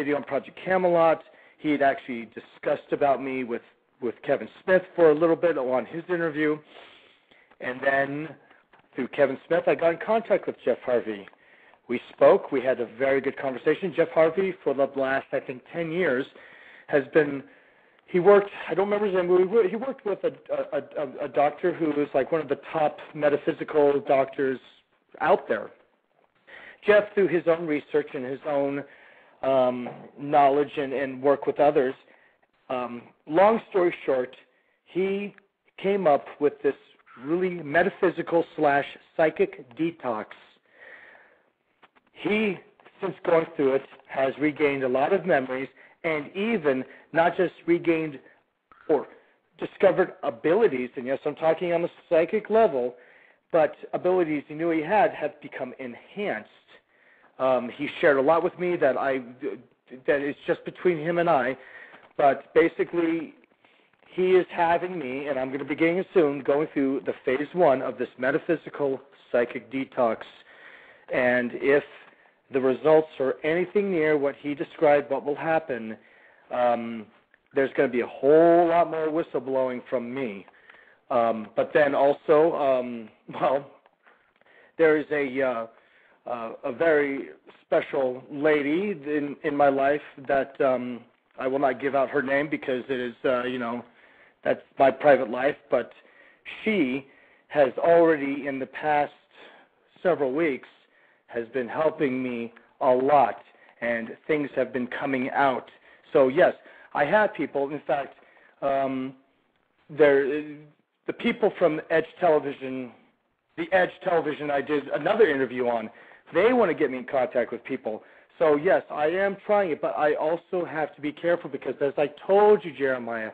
radio on Project Camelot. He had actually discussed about me with Kevin Smith for a little bit on his interview. And then through Kevin Smith, I got in contact with Jeff Harvey. We spoke. We had a very good conversation. Jeff Harvey, for the last, I think, 10 years, has been, he worked, I don't remember his name, he worked with a doctor who was like one of the top metaphysical doctors out there. Jeff, through his own research and his own knowledge and work with others, long story short, he came up with this really metaphysical / psychic detox. He, since going through it, has regained a lot of memories and even not just regained or discovered abilities, and yes, I'm talking on the psychic level, but abilities he knew he had have become enhanced. He shared a lot with me that is just between him and I, but basically he is having me, and I'm going to be getting it soon, going through the phase 1 of this metaphysical psychic detox. And if the results are anything near what he described, what will happen, there's going to be a whole lot more whistleblowing from me. But then also, there is a very special lady in my life that I will not give out her name because it is, that's my private life. But she has already, in the past several weeks, has been helping me a lot, and things have been coming out. So yes, I have people. In fact, the people from Edge Television, the Edge Television I did another interview on, they want to get me in contact with people. So yes, I am trying it, but I also have to be careful because, as I told you, Jeremiah,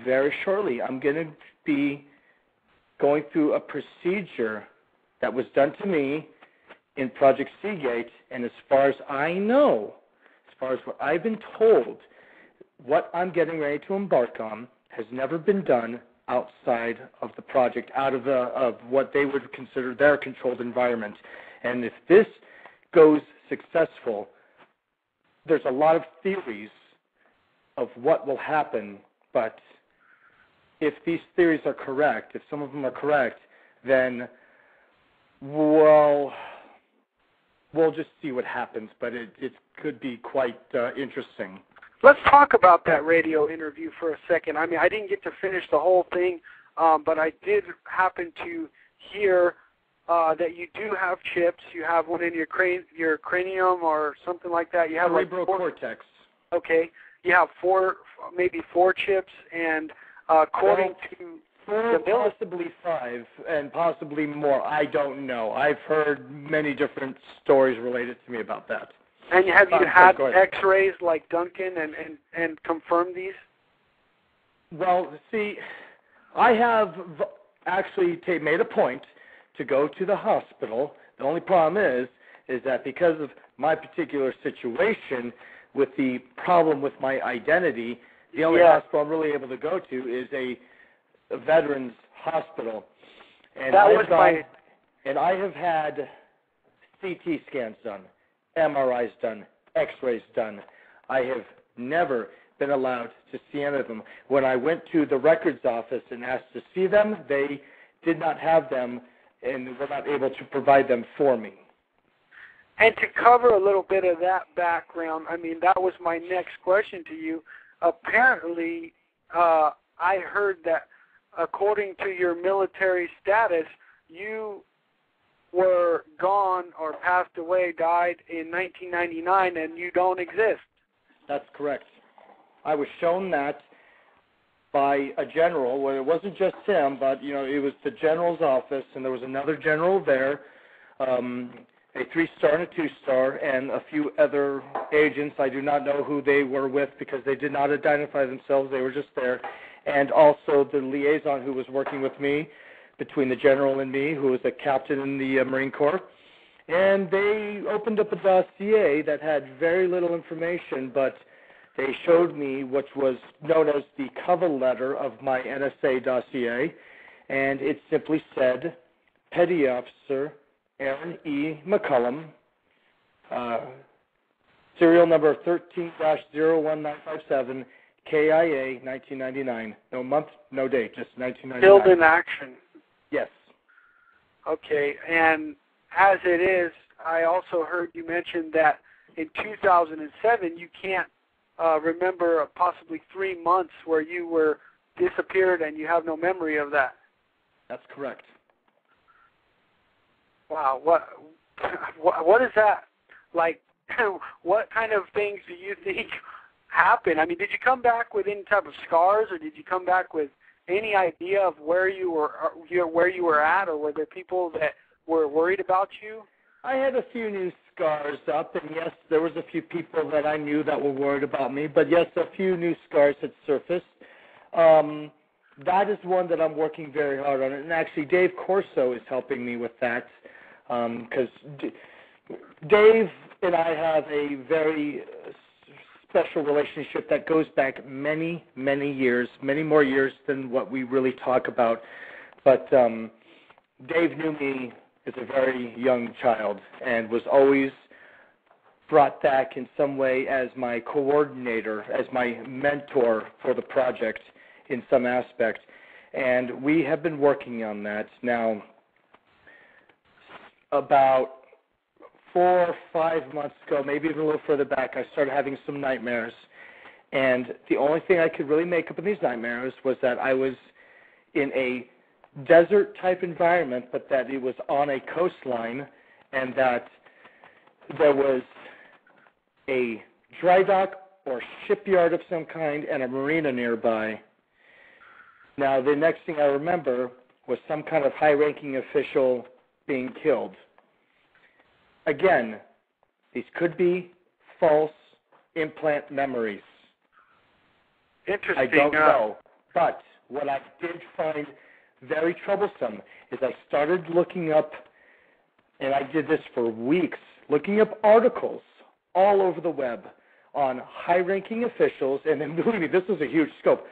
very shortly I'm going to be going through a procedure that was done to me in Project Seagate, and as far as I know, as far as what I've been told, what I'm getting ready to embark on has never been done outside of the project, out of what they would consider their controlled environment. And if this goes successful, there's a lot of theories of what will happen, but if these theories are correct, if some of them are correct, then, well, we'll just see what happens, but it could be quite interesting. Let's talk about that radio interview for a second. I mean, I didn't get to finish the whole thing, but I did happen to hear that you do have chips. You have one in your cranium or something like that. You have cerebral cortex. Okay. You have maybe four chips, and according to four, possibly 5, and possibly more. I don't know. I've heard many different stories related to me about that. And have you had X-rays like Duncan and confirmed these? Well, see, I have actually made a point to go to the hospital. The only problem is that because of my particular situation with the problem with my identity, the only hospital I'm really able to go to is a veterans hospital. And I have had CT scans done, MRIs done, X-rays done. I have never been allowed to see any of them. When I went to the records office and asked to see them, they did not have them and were not able to provide them for me. And to cover a little bit of that background, I mean, that was my next question to you. Apparently, I heard that according to your military status, you were gone or passed away, died in 1999, and you don't exist. That's correct. I was shown that by a general. Well, it wasn't just him, but it was the general's office, and there was another general there, a 3-star and a 2-star, and a few other agents. I do not know who they were with because they did not identify themselves. They were just there. And also the liaison who was working with me, between the general and me, who was a captain in the Marine Corps. And they opened up a dossier that had very little information, but they showed me what was known as the cover letter of my NSA dossier, and it simply said, Petty Officer Aaron E. McCollum, Serial number 13-01957, KIA 1999. No month, no date, just 1999. Build in action. Yes. Okay, and as it is, I also heard you mention that in 2007 you can't remember possibly 3 months where you were disappeared and you have no memory of that. That's correct. Wow, what is that like? What kind of things do you think happened? I mean, did you come back with any type of scars, or did you come back with any idea of where you were at, or were there people that were worried about you? I had a few new scars up, and yes, there was a few people that I knew that were worried about me, but yes, a few new scars had surfaced. That is one that I'm working very hard on, and actually Dave Corso is helping me with that, because Dave and I have a very special relationship that goes back many, many years, many more years than what we really talk about. But Dave knew me as a very young child and was always brought back in some way as my coordinator, as my mentor for the project in some aspect. And we have been working on that now about 4 or 5 months ago, maybe even a little further back. I started having some nightmares. And the only thing I could really make up in these nightmares was that I was in a desert-type environment, but that it was on a coastline, and that there was a dry dock or shipyard of some kind and a marina nearby. Now, the next thing I remember was some kind of high-ranking official being killed. Again, these could be false implant memories. Interesting. I don't know. But what I did find very troublesome is I started looking up, and I did this for weeks, looking up articles all over the web on high-ranking officials, and then believe me, this is a huge scope.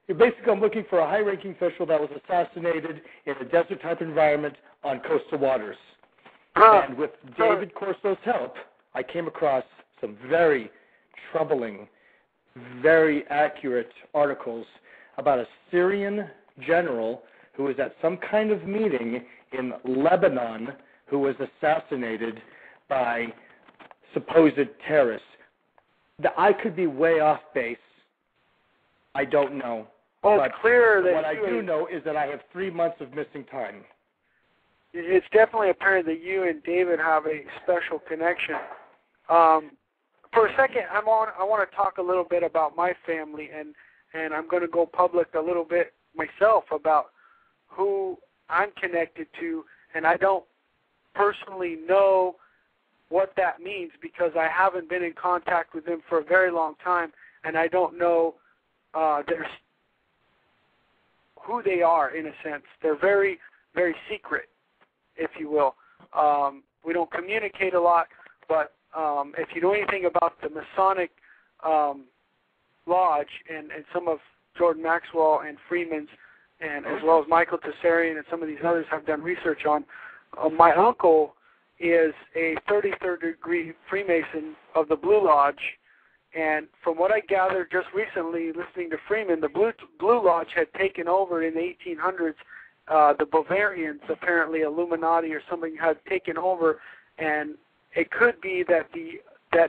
Basically, I'm looking for a high-ranking official that was assassinated in a desert-type environment on coastal waters. And with David Corso's help, I came across some very troubling, very accurate articles about a Syrian general who was at some kind of meeting in Lebanon who was assassinated by supposed terrorists. I could be way off base. I don't know. Well, but it's clear that what I do know is that I have 3 months of missing time. It's definitely apparent that you and David have a special connection. For a second, I want to talk a little bit about my family, and I'm going to go public a little bit myself about who I'm connected to, and I don't personally know what that means because I haven't been in contact with them for a very long time, and I don't know who they are in a sense. They're very, very secret, if you will. We don't communicate a lot, but if you know anything about the Masonic Lodge and some of Jordan Maxwell and Freeman's, and as well as Michael Tessarian and some of these others have done research on, my uncle is a 33rd degree Freemason of the Blue Lodge, and from what I gathered just recently listening to Freeman, the Blue Lodge had taken over in the 1800s. The Bavarians, apparently Illuminati or something, had taken over, and it could be that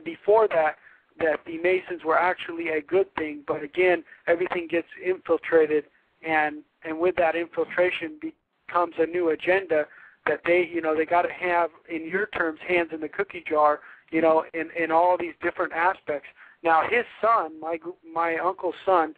before that the Masons were actually a good thing, but again, everything gets infiltrated, and with that infiltration becomes a new agenda that they got to have, in your terms, hands in the cookie jar, in all these different aspects. Now, his son, my uncle's son,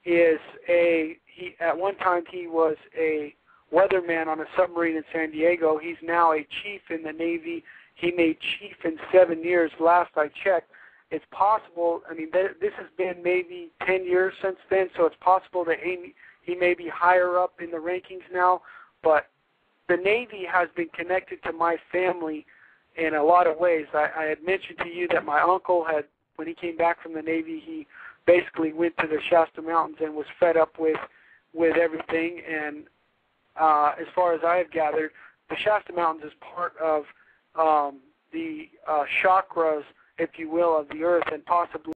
at one time he was a weatherman on a submarine in San Diego. He's now a chief in the Navy. He made chief in 7 years, last I checked. It's possible, this has been maybe 10 years since then, so it's possible that he may be higher up in the rankings now, but the Navy has been connected to my family in a lot of ways. I had mentioned to you that my uncle when he came back from the Navy, he basically went to the Shasta Mountains and was fed up with everything, and as far as I have gathered, the Shasta Mountains is part of the chakras if you will, of the earth and possibly